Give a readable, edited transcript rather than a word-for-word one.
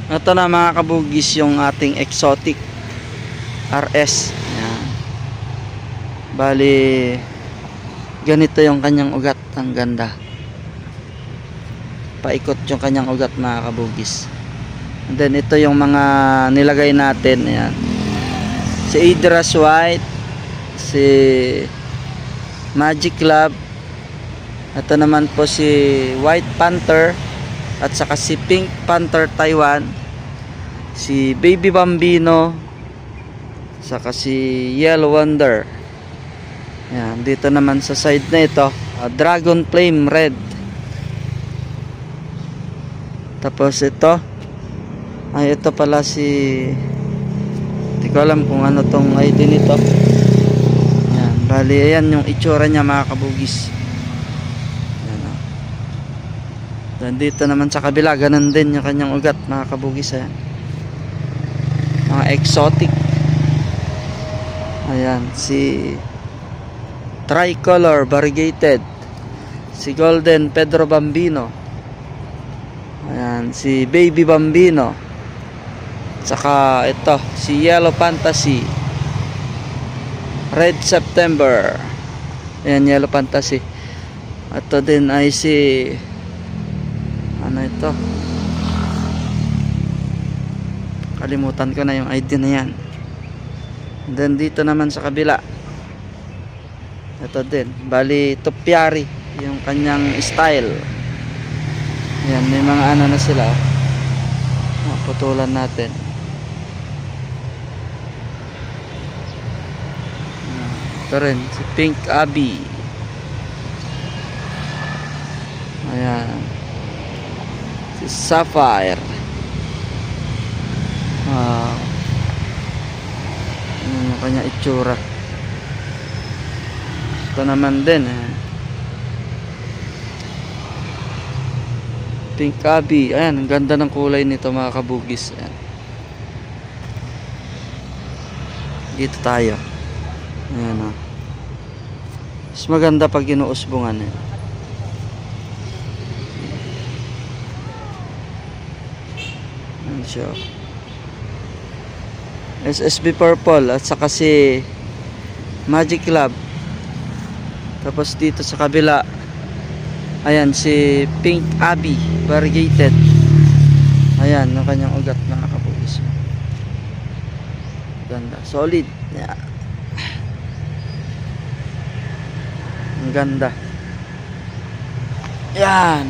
Ito na mga kabugis yung ating exotic RS. Ayan. Bali, ganito yung kanyang ugat. Ang ganda. Paikot yung kanyang ugat mga kabugis. And then ito yung mga nilagay natin. Ayan. Si Idras White, si Magic Club, ito naman po si White Panther, at saka si Pink Panther Taiwan, si Baby Bambino, saka si Yellow Wonder. Ayan, dito naman sa side na ito, Dragon Flame Red. Tapos ito, ay ito pala si, hindi ko alam kung ano tong ID nito. Ayan, bali ayan yung itsura niya mga kabugis. Dan dito naman sa kabila, ganun din yung kanyang ugat mga kabugis. Ayan, mga exotic. Ayan, si Tricolor Variegated, si Golden Pedro Bambino, ayan, si Baby Bambino, saka ito si Yellow Fantasy, Red September. Ayan, Yellow Fantasy. Ito din ay si, ano ito, kalimutan ko na yung ID na yan. And then dito naman sa kabila, ito din, bali Topiary yung kanyang style. Yan, may mga ano na sila, putulan natin. Ito rin si Pink Abby. Ayan, si Sapphire. Yan yung kanya itsura. Ito naman din Pink Abby. Ayan, ang ganda ng kulay nito mga kabugis. Ayan. Dito tayo. Ayan, mas maganda pag inuusbungan. Ayan siya. SSB Purple at saka si Magic Club. Tapos dito sa kabila, ayan, si Pink Abby Variegated. Ayan, yung kanyang ugat mga kabugis. Ganda, solid. Ayan. Ang ganda. Yan.